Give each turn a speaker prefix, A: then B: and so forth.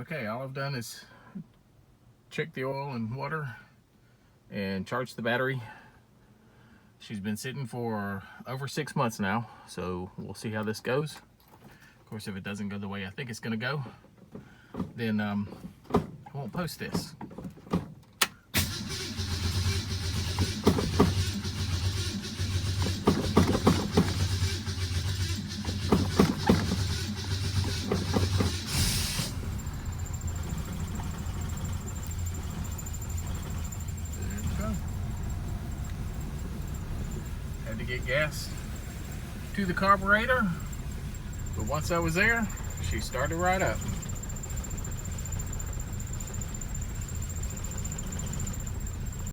A: Okay, all I've done is check the oil and water and charge the battery. She's been sitting for over 6 months now, so we'll see how this goes. Of course, if it doesn't go the way I think it's gonna go, then I won't post this. Had to get gas to the carburetor, but once I was there, she started right up.